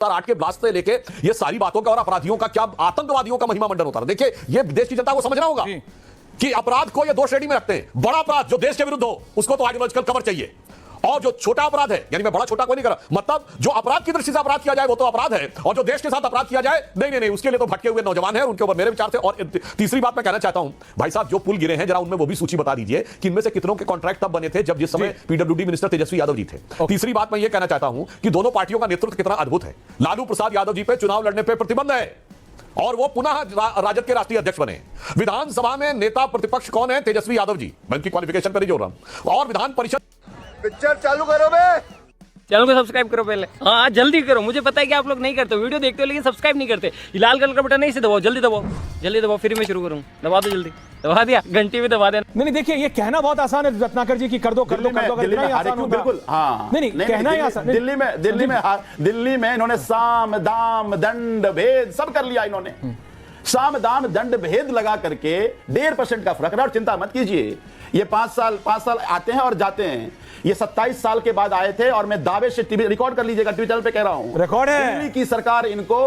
2008 के ब्लास्ट से लेके ये सारी बातों का और अपराधियों का क्या आतंकवादियों का महिमा मंडन होता है। देखिए ये देश की जनता को समझना होगा कि अपराध को ये दो श्रेणी में रखते हैं। बड़ा अपराध जो देश के विरुद्ध हो उसको तो आइडियोलॉजिकल कवर चाहिए, और जो छोटा अपराध है, यानी मैं बड़ा छोटा कोई नहीं कर रहा, मतलब जो अपराध की दृष्टि से अपराध किया जाए वो तो अपराध है, और जो देश के साथ अपराध किया जाए नहीं, उसके लिए तो भटके हुए नौजवान हैं, उनके ऊपर मेरे विचार से। और तीसरी बात मैं कहना चाहता हूं, भाई साहब जो पुल गिरे हैं जरा उनमें वो भी सूची बता दीजिए कि इनमें से कितनों के कॉन्ट्रैक्ट तब बने थे जब जिस समय पीडब्ल्यूडी मिनिस्टर तेजस्वी यादव जी थे। तीसरी बात मैं ये कहना चाहता हूं कि दोनों पार्टियों का नेतृत्व कितना अद्भुत है। लालू प्रसाद यादव जी पे चुनाव लड़ने पर प्रतिबंध है और वो पुनः राजद के राष्ट्रीय अध्यक्ष बने। विधानसभा में नेता प्रतिपक्ष कौन है? तेजस्वी यादव जी। मैं उनकी क्वालिफिकेशन पर नहीं जोड़ रहा हूं। और विधान परिषद पिक्चर चालू करो बे, चैनल को सब्सक्राइब करो पहले। हाँ जल्दी करो, मुझे पता है कि आप लोग नहीं करते, वीडियो देखते हो लेकिन सब्सक्राइब नहीं करते। ये लाल कलर का बटन नहीं से दबाओ, जल्दी दबाओ, फिर मैं शुरू करूँ। दबा दो जल्दी, दबा दिया, घंटी भी दबा देना। नहीं देखिए ये कहना बहुत आसान है रत्नाकर जी की कर दो बिल्कुल। हाँ नहीं कहना ही आसान। दिल्ली में इन्होंने साम दाम दंड भेद सब कर लिया। इन्होंने साम दाम दंड भेद लगा करके 1.5% का फर्क रहा। और चिंता मत कीजिए, ये 5 साल आते हैं और जाते हैं। ये 27 साल के बाद आए थे और मैं दावे से टीवी रिकॉर्ड कर लीजिएगा, टीवी चैनल पे कह रहा हूं, रिकॉर्ड है। दिल्ली की सरकार इनको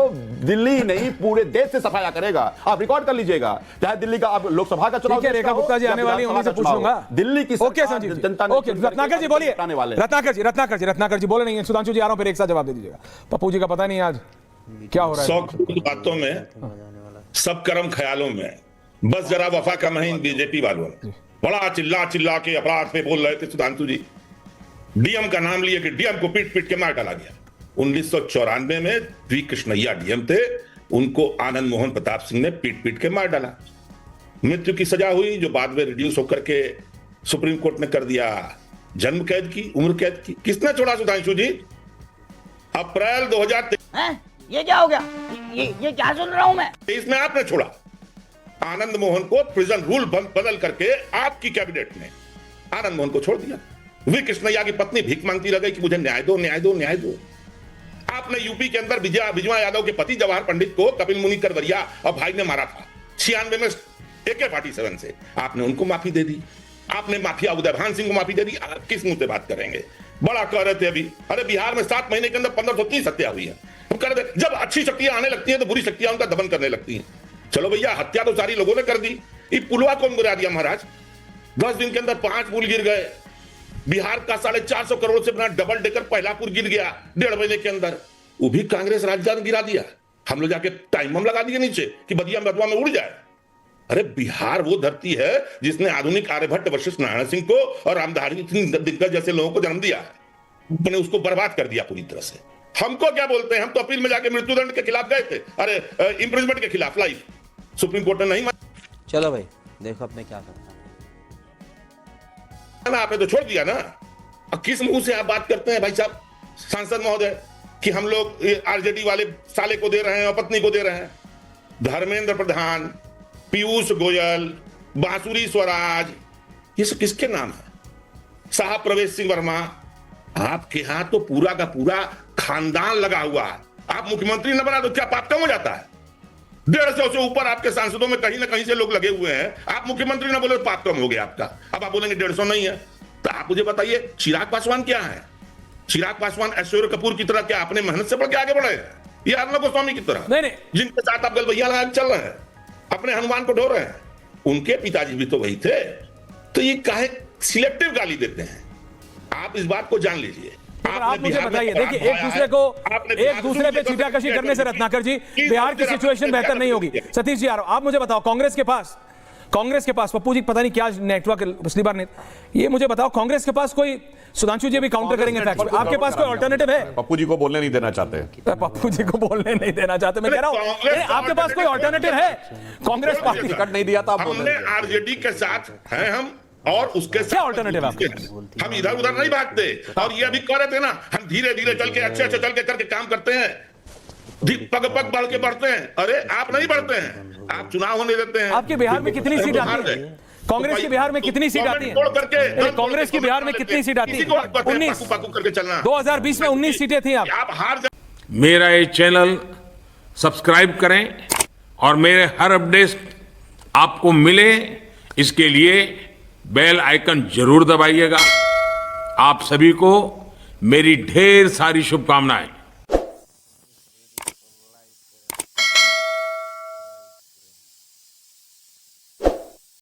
दिल्ली नहीं पूरे देश से सफाया करेगा। आप रिकॉर्ड कर लीजिएगा, चाहे दिल्ली का अब लोकसभा का चुनाव, रेखा गुप्ता जी आने वाली, उनसे पूछ लूंगा। दिल्ली की ओके संजीव जनता ने। ओके रत्नाकर जी बोलिए। रत्नाकर जी बोले नहीं, सुधांशु जी आ रहा हूं, फिर एक साथ जवाब दे दीजिएगा। पप्पू जी का पता नहीं आज क्या हो रहा है। 100 बातों में, सब कर्म ख्यालों में, बस जरा वफा का महीन बीजेपी वालों ने बड़ा चिल्ला के अपराध पे बोल रहे थे। सुधांशु जी डीएम का नाम लिए कि डीएम को पीट के मार डाला गया। 1994 में वी कृष्णैया डीएम थे, उनको आनंद मोहन प्रताप सिंह ने पीट के मार डाला। मृत्यु की सजा हुई जो बाद में रिड्यूस होकर के सुप्रीम कोर्ट ने कर दिया जन्म कैद की, उम्र कैद की। किसने छोड़ा सुधांशु जी? अप्रैल 2023 ये क्या हो गया? ये क्या सुन रहा हूं मैं? में आपने छोड़ा आनंद मोहन को। प्रिजन रूल बदल करके आपकी कैबिनेट ने आनंद मोहन को छोड़ दिया। वी कृष्णैया की पत्नी भीख मांगती रह गई कि मुझे न्याय दो। आपने यूपी के अंदर विजय यादव के पति जवाहर पंडित को कपिल मुनि करवरिया और भाई ने मारा था 96 में AK-47 से। आपने उनको माफी दे दी। आपने माफिया उदयभान सिंह को माफी दे दी। आप किस मुंह से बात करेंगे? बड़ा कह रहे थे अभी, अरे बिहार में 7 महीने के अंदर 1530 हत्या हुई है। हम कह रहे थे जब अच्छी शक्तियां आने लगती हैं तो बुरी शक्तियां उनका दमन करने लगती हैं। चलो भैया, हत्या तो सारी लोगों ने कर दी। ये पुलवा कौन गिरा दिया महाराज? 10 दिन के अंदर 5 पुल गिर गए। बिहार का 450 करोड़ से बना डबल डेकर पहला पुल गिर गया 1.5 महीने के अंदर। वो भी कांग्रेस राजधानी गिरा दिया। हम लोग जाके टाइम बम लगा दिए नीचे कि बदिया मधुआ में उड़ जाए। अरे बिहार वो धरती है जिसने आधुनिक आर्यभट्ट वशिष्ठ नारायण सिंह को और रामधारी दिनकर जैसे लोगों को जन्म दिया है। मैंने उसको बर्बाद कर दिया पूरी तरह से। हमको क्या बोलते हैं? हम तो अपील में जाके मृत्युदंड के खिलाफ गए थे, अरे इंप्रिजमेंट के खिलाफ, लाइफ। सुप्रीम कोर्ट ने नहीं माना। चलो भाई देखो अपने क्या करना। आपने तो छोड़ दिया ना। अब किस मुंह से आप बात करते हैं भाई साहब सांसद महोदय कि हम लोग आरजेडी वाले साले को दे रहे हैं और पत्नी को दे रहे हैं? धर्मेंद्र प्रधान, पीयूष गोयल, बांसुरी स्वराज, ये सब किसके नाम है? साहब प्रवेश सिंह वर्मा। आपके यहां तो पूरा का पूरा खानदान लगा हुआ है। आप मुख्यमंत्री न बना तो क्या पाप कम हो जाता है? 150 से ऊपर आपके सांसदों में कहीं ना कहीं से लोग लगे हुए हैं। आप मुख्यमंत्री ना बोले तो पाप कम हो गया आपका। अब आप बोलेंगे 150 नहीं है, तो आप मुझे बताइए चिराग पासवान क्या है? चिराग पासवान ऐश्वर्य कपूर की तरह क्या अपने मेहनत से बढ़ के आगे बढ़े? ये अर्नब गोस्वामी की तरह नहीं। जिनके साथ आप गलबैया लगा चल रहे हैं, अपने हनुमान को ढो रहे हैं। उनके पिताजी भी तो वही थे। तो ये काहे सिलेक्टिव गाली देते हैं? आप इस बात को जान लीजिए। आप मुझे बताइए, देखिए एक दूसरे पे छीटाकशी करने से रत्नाकर जी बिहार की सिचुएशन बेहतर नहीं होगी। सतीश जी आप मुझे बताओ, कांग्रेस के पास पप्पू जी पता नहीं क्या नेटवर्क पिछली बार नहीं, ये मुझे बताओ कांग्रेस के पास कोई, सुधांशु जी भी काउंटर करेंगे फैक्ट, आपके पास कोई अल्टरनेटिव है? पप्पू जी को बोलने नहीं देना चाहते। पप्पू जी को बोलने नहीं देना चाहते, मैं कह रहा हूं आपके पास कोई अल्टरनेटिव है? कांग्रेस पार्टी टिकट नहीं दिया था, हमने आरजेडी के साथ हैं हम, और उसके क्या अल्टरनेटिव आपके? हम इधर उधर नहीं भागते। और ये अभी कह रहे थे ना, हम धीरे धीरे चल के अच्छे चल के करके काम करते हैं, पग बढ़ के बढ़ते हैं। अरे आप नहीं बढ़ते हैं, आप चुनाव होने देते हैं। आपके बिहार में कितनी सीट आती है? कांग्रेस की बिहार में कितनी सीट आती है? कांग्रेस की बिहार में कितनी सीट आती है? 19 करके चलना। 2020 में 19 सीटें थी। आप हार मेरा ये चैनल सब्सक्राइब करें और मेरे हर अपडेट आपको मिले, इसके लिए बेल आइकन जरूर दबाइएगा। आप सभी को मेरी ढेर सारी शुभकामनाएं।